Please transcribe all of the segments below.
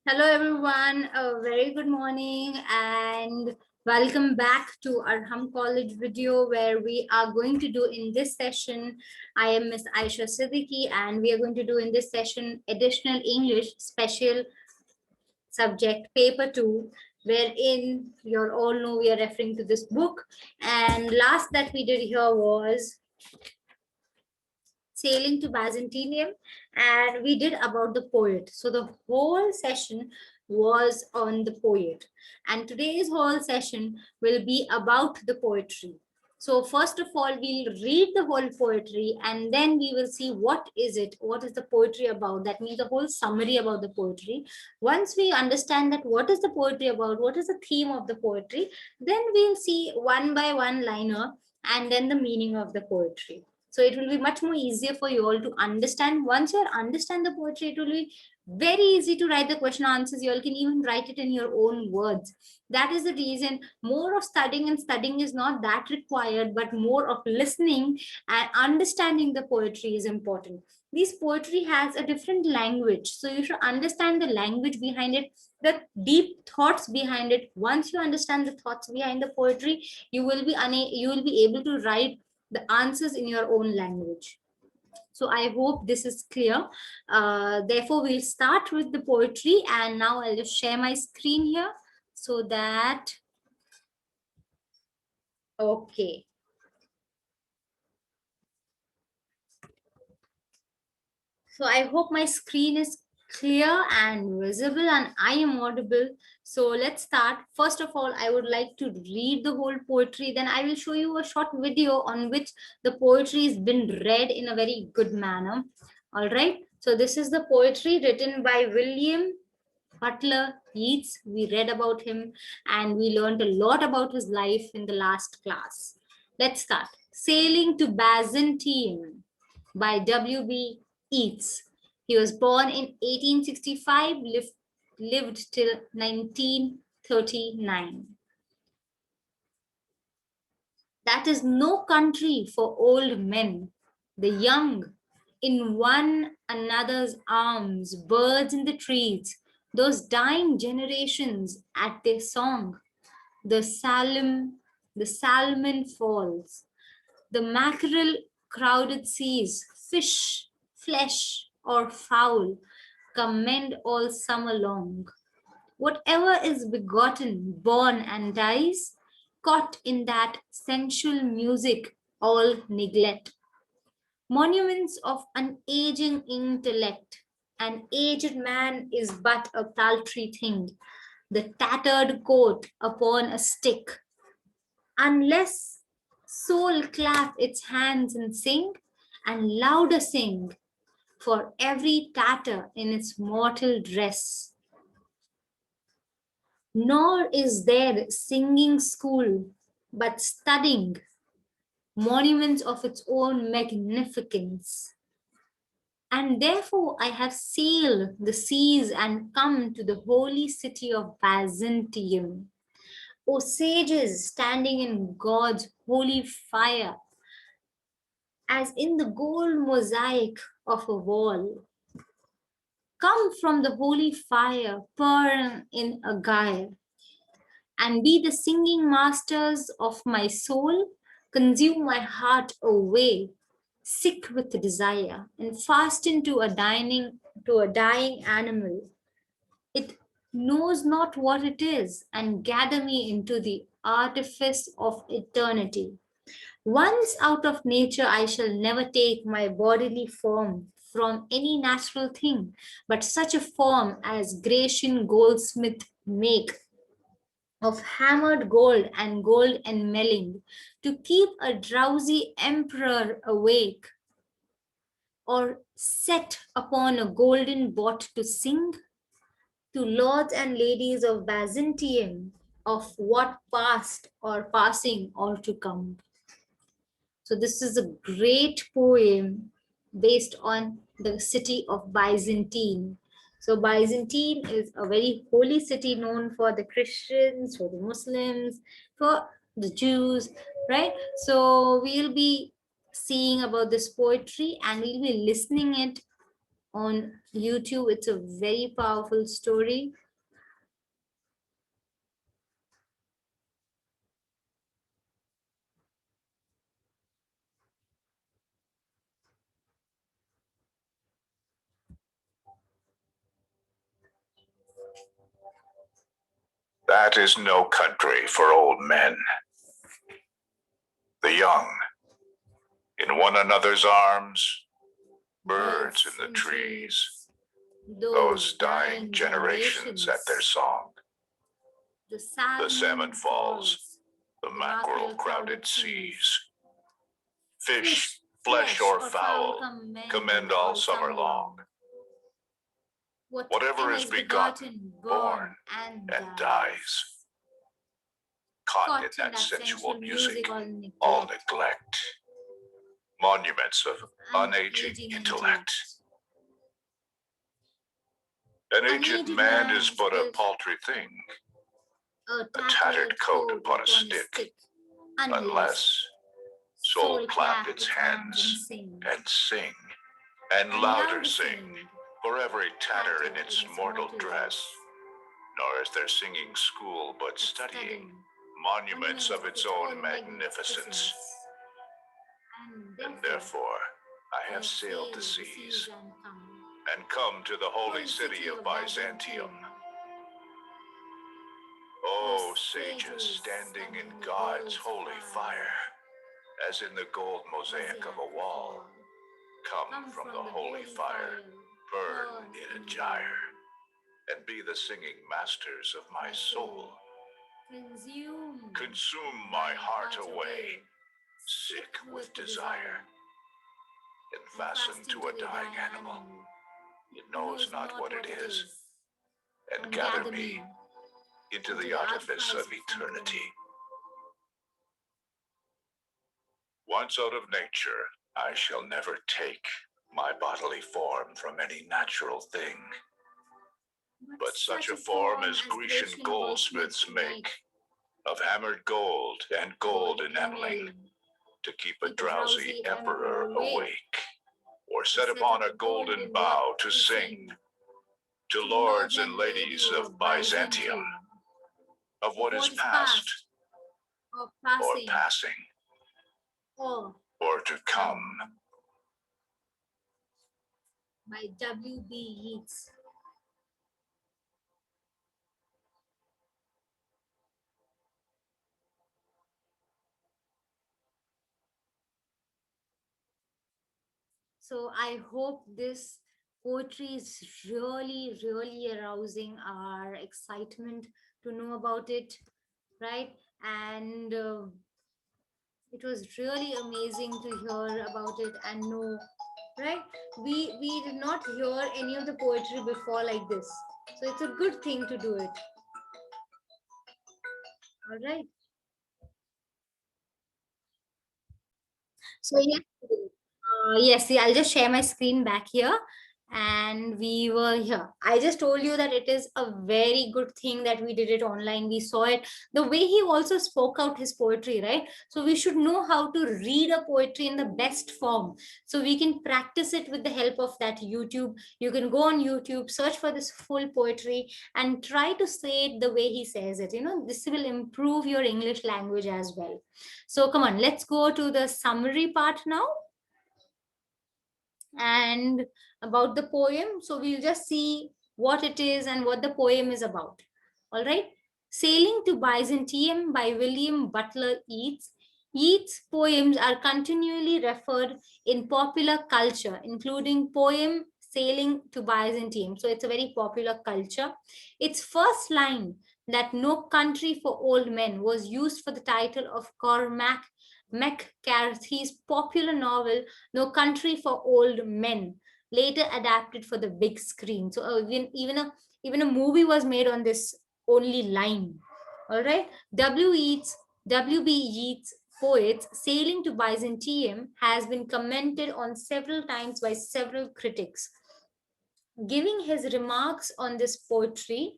Hello everyone, a very good morning and welcome back to our Hum College video where we are going to do in this session. I am Miss Aisha Siddiqui and we are going to do in this session additional English special subject paper 2, wherein you all know we are referring to this book, and last that we did here was sailing to Byzantium, and we did about the poet. So the whole session was on the poet, and today's whole session will be about the poetry. So first of all, we'll read the whole poetry and then we will see what is it, what is the poetry about. That means the whole summary about the poetry. Once we understand that what is the poetry about, what is the theme of the poetry, then we'll see one by one liner and then the meaning of the poetry. So it will be much more easier for you all to understand. Once you understand the poetry, it will be very easy to write the question answers. You all can even write it in your own words. That is the reason more of studying, and studying is not that required, but more of listening and understanding the poetry is important. This poetry has a different language. So you should understand the language behind it, the deep thoughts behind it. Once you understand the thoughts behind the poetry, you will be able to write the answers in your own language. So I hope this is clear. Therefore, we'll start with the poetry, and now I'll just share my screen here so that, okay. So I hope my screen is clear and visible and I am audible. So let's start. First of all, I would like to read the whole poetry. Then I will show you a short video on which the poetry has been read in a very good manner. All right. So this is the poetry written by William Butler Yeats. We read about him and we learned a lot about his life in the last class. Let's start. Sailing to Byzantium by W.B. Yeats. He was born in 1865, lived till 1939. That is no country for old men, the young in one another's arms, birds in the trees, those dying generations at their song, the the salmon falls, the mackerel crowded seas, fish, flesh, or fowl, commend all summer long. Whatever is begotten, born, and dies, caught in that sensual music, all neglect. Monuments of an aging intellect. An aged man is but a paltry thing, the tattered coat upon a stick. Unless soul clap its hands and sing, and louder sing, for every tatter in its mortal dress. Nor is there singing school, but studying, monuments of its own magnificence. And therefore I have sailed the seas and come to the holy city of Byzantium. O sages standing in God's holy fire, as in the gold mosaic of a wall, come from the holy fire, burn in a gyre, and be the singing masters of my soul, consume my heart away, sick with desire, and fasten to a dying animal. It knows not what it is, and gather me into the artifice of eternity. Once out of nature, I shall never take my bodily form from any natural thing, but such a form as Grecian goldsmith make of hammered gold and gold enameling, to keep a drowsy emperor awake, or set upon a golden bot to sing to lords and ladies of Byzantium of what passed or passing or to come. So this is a great poem based on the city of Byzantine. So Byzantine is a very holy city known for the Christians, for the Muslims, for the Jews, right? So we'll be seeing about this poetry and we'll be listening it on YouTube. It's a very powerful story. That is no country for old men. The young, in one another's arms, birds in the trees, those dying generations at their song. The salmon falls, the mackerel crowded seas. Fish, flesh or fowl, commend all summer long. Whatever is begotten, born, and dies. Caught in that sensual music, all neglect. Monuments of unaging intellect. An aged man is but a paltry thing, a tattered coat upon a stick, unless soul clap its hands and sing, and louder sing, for every tatter in its mortal dress. Nor is there singing school, but studying monuments of its own magnificence. And therefore I have sailed the seas, and come to the holy city of Byzantium. O sages standing in God's holy fire, as in the gold mosaic of a wall, come from the holy fire, burn in a gyre, and be the singing masters of my soul. Consume my heart away, sick with desire, and fasten to a dying animal. It knows not what it is, and gather me into the artifice of eternity. Once out of nature, I shall never take my bodily form from any natural thing, but such a form as Grecian goldsmiths make, of hammered gold and gold enameling, to keep a drowsy emperor awake, or set upon a golden bough to sing to lords and ladies of Byzantium, of what is past, or passing, or to come. By W.B. Yeats. So I hope this poetry is really, really arousing our excitement to know about it, right? And it was really amazing to hear about it and know, right? We did not hear any of the poetry before like this, so it's a good thing to do it. All right. So yes, yes. See, I'll just share my screen back here, and we were here. I just told you that it is a very good thing that we did it online. We saw it. The way he also spoke out his poetry, right? So we should know how to read a poetry in the best form. So we can practice it with the help of that YouTube. You can go on YouTube, search for this full poetry, and try to say it the way he says it. You know, this will improve your English language as well. So come on, let's go to the summary part now and about the poem. So we'll just see what it is and what the poem is about. All right. Sailing to Byzantium by William Butler Yeats. Yeats' poems are continually referred in popular culture, including poem Sailing to Byzantium. So it's a very popular culture. Its first line, that no country for old men, was used for the title of Cormac McCarthy's popular novel No Country for Old Men, later adapted for the big screen. So even a movie was made on this only line. All right. W.B. Yeats' poets Sailing to Byzantium has been commented on several times by several critics. Giving his remarks on this poetry,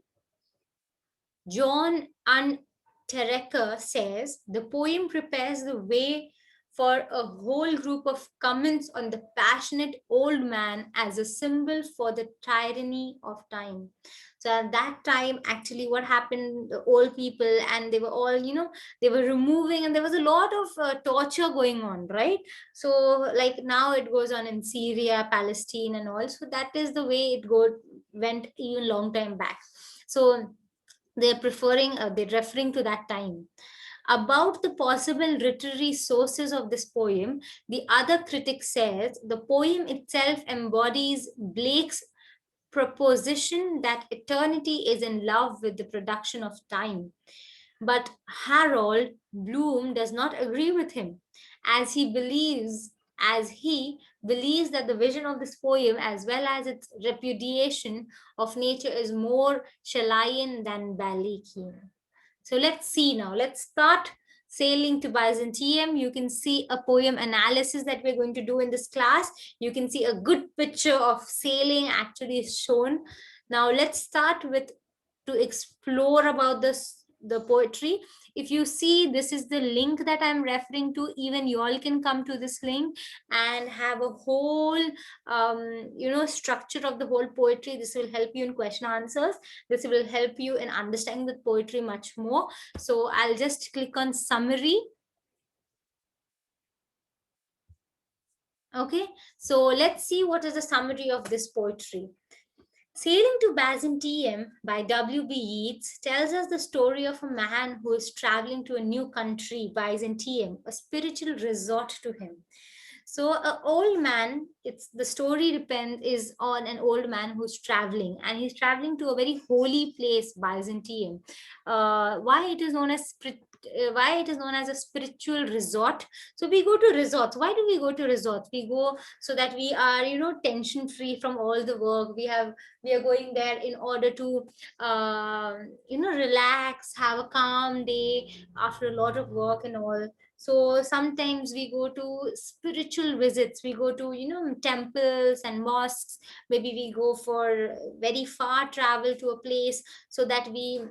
John Unterrecher says the poem prepares the way for a whole group of comments on the passionate old man as a symbol for the tyranny of time. So at that time, actually, what happened, the old people, and they were all, they were removing, and there was a lot of torture going on, right? So like now it goes on in Syria, Palestine, and all. So that is the way went even long time back. So they're referring to that time. About the possible literary sources of this poem, the other critic says the poem itself embodies Blake's proposition that eternity is in love with the production of time. But Harold Bloom does not agree with him, as he believes that the vision of this poem, as well as its repudiation of nature, is more Shalayan than Balakian. So let's see now. Let's start sailing to Byzantium. You can see a poem analysis that we're going to do in this class. You can see a good picture of sailing actually shown. Now let's start with to explore about the poetry. If you see, this is the link that I'm referring to. Even you all can come to this link and have a whole structure of the whole poetry. This will help you in question answers. This will help you in understanding the poetry much more. So I'll just click on summary. Okay, so let's see what is the summary of this poetry. Sailing to Byzantium by W.B. Yeats tells us the story of a man who is traveling to a new country, Byzantium, a spiritual resort to him. So an old man, it's the story depends is on an old man who's traveling, and he's traveling to a very holy place, Byzantium. Why it is known as why it is known as a spiritual resort? So we go to resorts. Why do we go to resorts? We go so that we are, tension free from all the work. We are going there in order to relax, have a calm day after a lot of work and all. So sometimes we go to spiritual visits. We go to, temples and mosques. Maybe we go for very far travel to a place so that we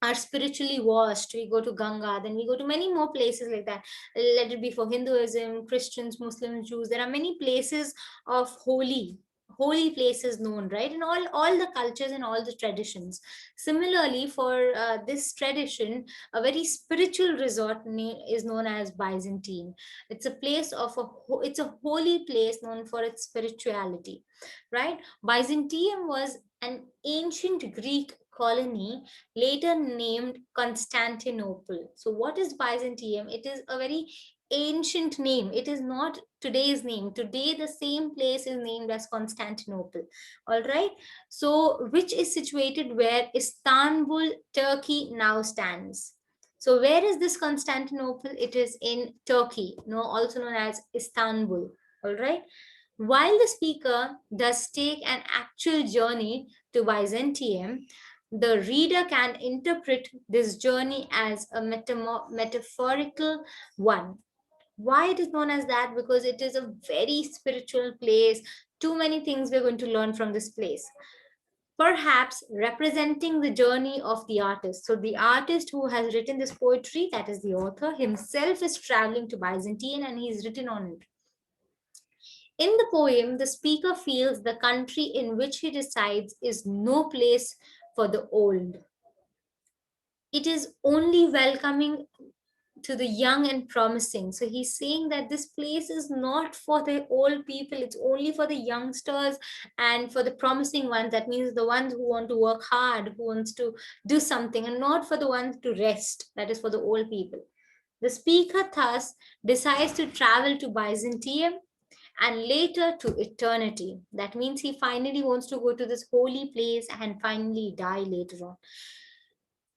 are spiritually washed. We go to Ganga, then we go to many more places like that. Let it be for Hinduism, Christians, Muslims, Jews. There are many places of holy places known, right, in all the cultures and all the traditions. Similarly, for this tradition, a very spiritual resort is known as Byzantine. It's a place of it's a holy place known for its spirituality, right? Byzantium was an ancient Greek colony later named Constantinople. So what is Byzantium? It is a very ancient name. It is not today's name. Today the same place is named as Constantinople. All right. So which is situated where Istanbul, Turkey now stands. So where is this Constantinople? It is in Turkey, also known as Istanbul. All right. While the speaker does take an actual journey to Byzantium, the reader can interpret this journey as a metaphorical one. Why it is known as that? Because it is a very spiritual place. Too many things we're going to learn from this place. Perhaps representing the journey of the artist. So the artist who has written this poetry, that is the author himself, is traveling to Byzantine and he's written on it. In the poem, the speaker feels the country in which he resides is no place for the old. It is only welcoming to the young and promising. So he's saying that this place is not for the old people, it's only for the youngsters and for the promising ones. That means the ones who want to work hard, who wants to do something, and not for the ones to rest. That is for the old people. The speaker thus decides to travel to Byzantium and later to eternity. That means he finally wants to go to this holy place and finally die later on,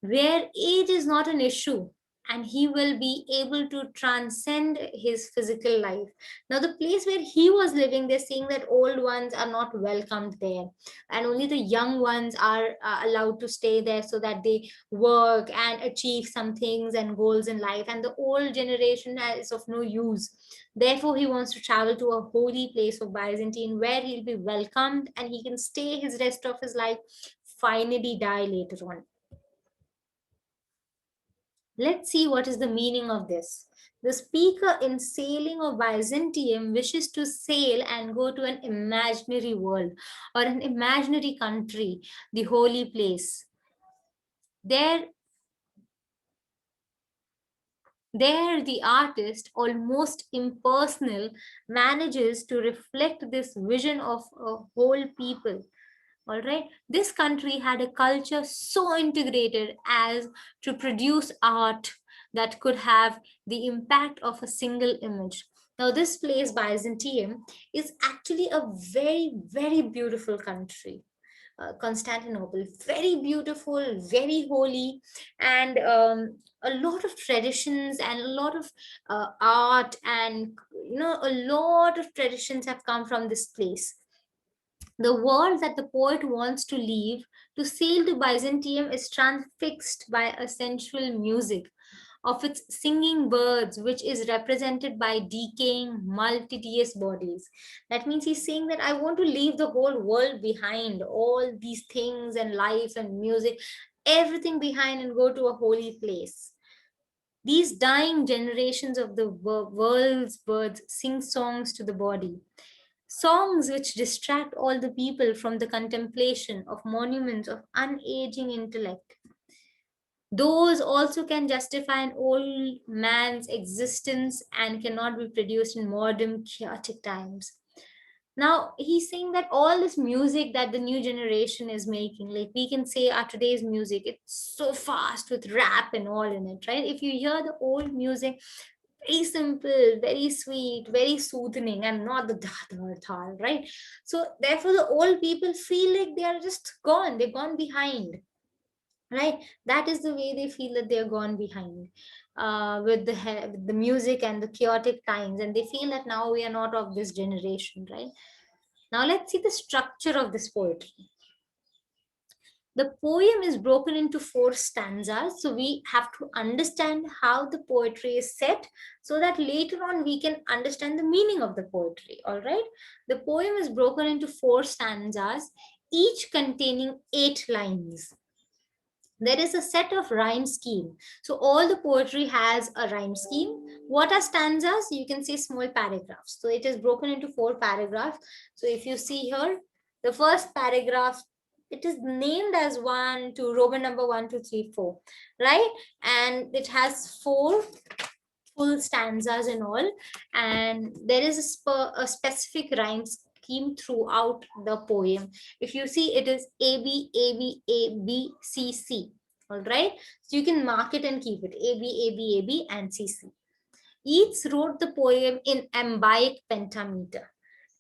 where age is not an issue and he will be able to transcend his physical life. Now, the place where he was living, they're saying that old ones are not welcomed there, and only the young ones are allowed to stay there so that they work and achieve some things and goals in life, and the old generation is of no use. Therefore, he wants to travel to a holy place of Byzantine where he'll be welcomed and he can stay his rest of his life, finally die later on. Let's see what is the meaning of this. The speaker in Sailing of Byzantium wishes to sail and go to an imaginary world or an imaginary country, the holy place. There, there the artist, almost impersonal, manages to reflect this vision of a whole people. All right, this country had a culture so integrated as to produce art that could have the impact of a single image. Now, this place, Byzantium, is actually a very, very beautiful country. Constantinople, very beautiful, very holy, and a lot of traditions and a lot of art, and a lot of traditions have come from this place. The world that the poet wants to leave to sail to Byzantium is transfixed by a sensual music of its singing birds, which is represented by decaying, multitudinous bodies. That means he's saying that I want to leave the whole world behind, all these things and life and music, everything behind, and go to a holy place. These dying generations of the world's birds sing songs to the body, songs which distract all the people from the contemplation of monuments of unaging intellect. Those also can justify an old man's existence and cannot be produced in modern chaotic times. Now, he's saying that all this music that the new generation is making, like we can say our today's music, it's so fast with rap and all in it, right? If you hear the old music, very simple, very sweet, very soothing, and not the da da da, right? So, therefore, the old people feel like they are just gone, they're gone behind, right? That is the way they feel that they're gone behind with with the music and the chaotic times, and they feel that now we are not of this generation, right? Now let's see the structure of this poetry. The poem is broken into four stanzas, so we have to understand how the poetry is set so that later on we can understand the meaning of the poetry. All right, the poem is broken into four stanzas, each containing 8 lines. There is a set of rhyme scheme. So all the poetry has a rhyme scheme. What are stanzas? You can say small paragraphs. So it is broken into 4 paragraphs. So if you see here, the first paragraph, it is named as 1 to Roman number 1, 2, 3, 4, right? And it has 4 full stanzas and all, and there is a specific rhyme scheme throughout the poem. If you see, it is A B A B A B C C. All right, so you can mark it and keep it A B A B A B and C C. Each wrote the poem in iambic pentameter,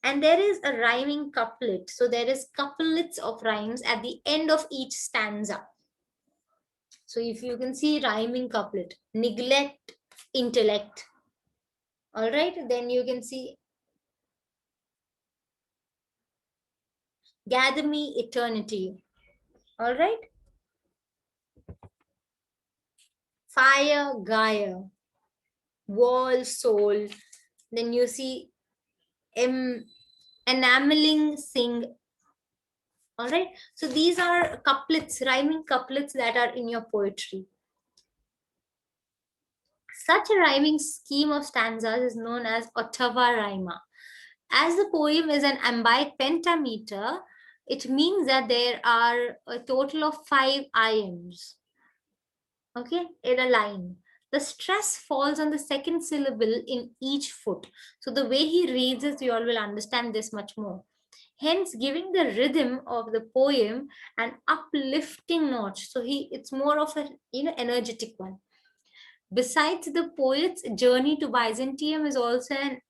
and there is a rhyming couplet. So there is couplets of rhymes at the end of each stanza. So if you can see rhyming couplet, neglect intellect. All right, then you can see gather me eternity. All right, fire Gaia, wall soul. Then you see em, enameling sing. All right, so these are couplets, rhyming couplets that are in your poetry. Such a rhyming scheme of stanzas is known as Ottava rima. As the poem is an iambic pentameter, it means that there are a total of 5 iambs, okay, in a line. The stress falls on the second syllable in each foot. So the way he reads it, you all will understand this much more. Hence, giving the rhythm of the poem an uplifting notch. So it's more of a energetic one. Besides, the poet's journey to Byzantium is also an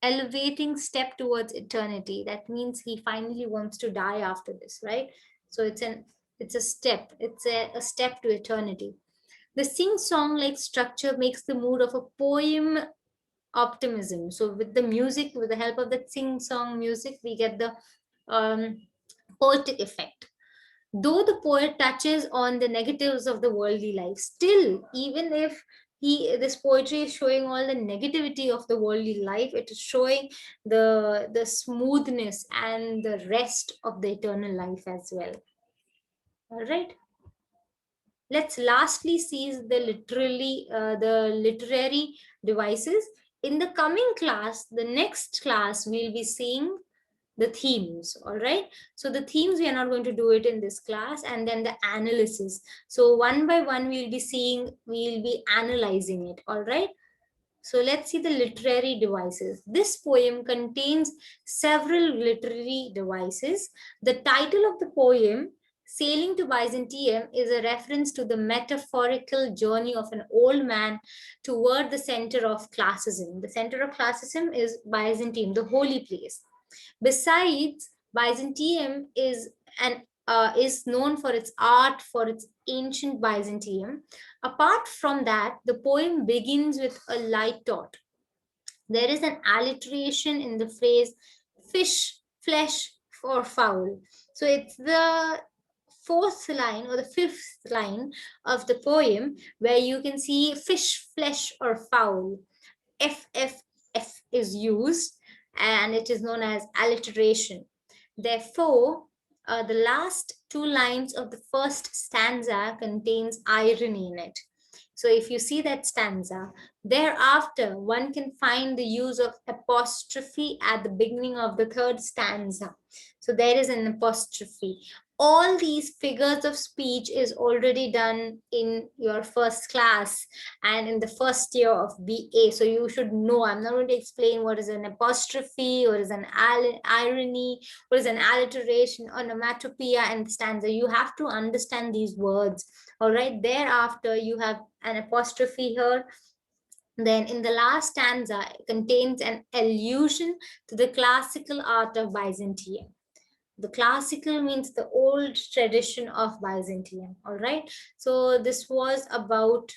elevating step towards eternity. That means he finally wants to die after this, right? So it's a step. It's a step to eternity. The sing-song like structure makes the mood of a poem optimism. So with the music, with the help of the sing-song music, we get the um, poetic effect. Though the poet touches on the negatives of the worldly life, still, even if this poetry is showing all the negativity of the worldly life, it is showing the smoothness and the rest of the eternal life as well. All right. Let's lastly see the literary devices. In the coming class, the next class, we'll be seeing the themes. All right, so the themes, we are not going to do it in this class, and then the analysis. So one by one we'll be analyzing it. All right, so let's see the literary devices. This poem contains several literary devices. The title of the poem, Sailing to Byzantium, is a reference to the metaphorical journey of an old man toward the center of classicism. The center of classicism is Byzantium, the holy place. Besides, Byzantium is known for its art, for its ancient Byzantium. Apart from that, the poem begins with a light thought. There is an alliteration in the phrase fish, flesh, or fowl. So it's the fourth line or the fifth line of the poem where you can see fish, flesh, or fowl. F is used, and it is known as alliteration. Therefore, the last two lines of the first stanza contains irony in it. So if you see that stanza, thereafter one can find the use of apostrophe at the beginning of the third stanza. So there is an apostrophe. All these figures of speech is already done in your first class and in the first year of BA. So you should know. I'm not going to explain what is an apostrophe, what is an irony, what is an alliteration, onomatopoeia, and stanza. You have to understand these words. All right. Thereafter, you have an apostrophe here. Then in the last stanza, it contains an allusion to the classical art of Byzantium. The classical means the old tradition of Byzantium. All right. So this was about,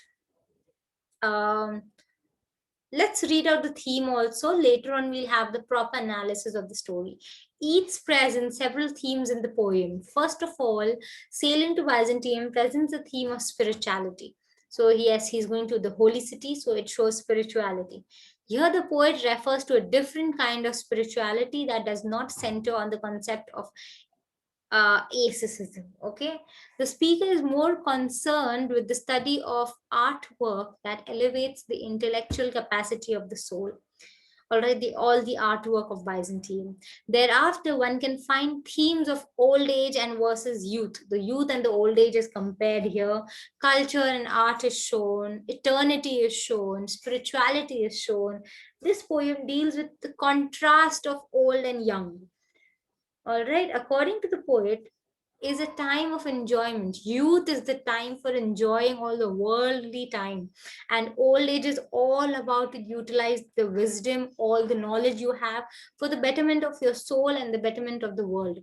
let's read out the theme also. Later on, we'll have the proper analysis of the story. Each presents several themes in the poem. First of all, Sailing to Byzantium presents the theme of spirituality. So yes, he's going to the holy city, so it shows spirituality. Here, the poet refers to a different kind of spirituality that does not center on the concept of asceticism. Okay, the speaker is more concerned with the study of artwork that elevates the intellectual capacity of the soul. Already, all the artwork of Byzantium. Thereafter, one can find themes of old age and versus youth. The youth and the old age is compared here. Culture and art is shown. Eternity is shown. Spirituality is shown. This poem deals with the contrast of old and young. All right, according to the poet, is a time of enjoyment. Youth is the time for enjoying all the worldly time, and old age is all about to utilize the wisdom, all the knowledge you have for the betterment of your soul and the betterment of the world.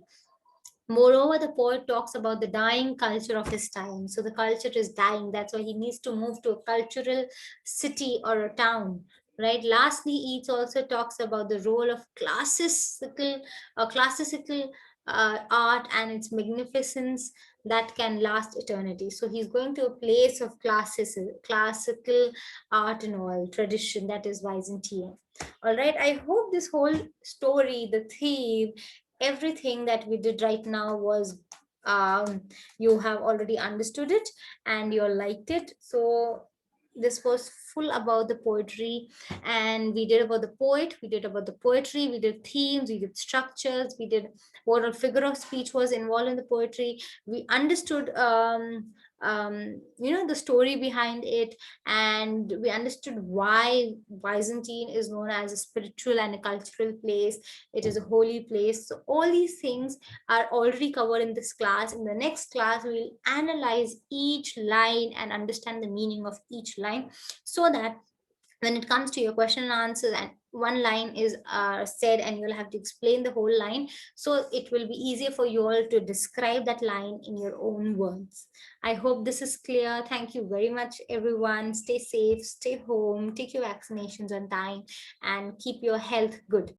Moreover, the poet talks about the dying culture of his time. So the culture is dying. That's why he needs to move to a cultural city or a town. Right. Lastly, Yeats also talks about the role of classical art and its magnificence that can last eternity. So he's going to a place of classical art and all tradition, that is Byzantium. All right. I hope this whole story, the theme, everything that we did right now was you have already understood it and you liked it. So this was full about the poetry, and we did about the poet, we did about the poetry, we did themes, we did structures, we did what a figure of speech was involved in the poetry. We understood the story behind it, and we understood why Byzantine is known as a spiritual and a cultural place. It is a holy place. So all these things are already covered in this class. In the next class, we'll analyze each line and understand the meaning of each line, so that when it comes to your question and answers and one line is said and you'll have to explain the whole line, so it will be easier for you all to describe that line in your own words. I hope this is clear. Thank you very much, everyone. Stay safe, stay home, take your vaccinations on time, and keep your health good.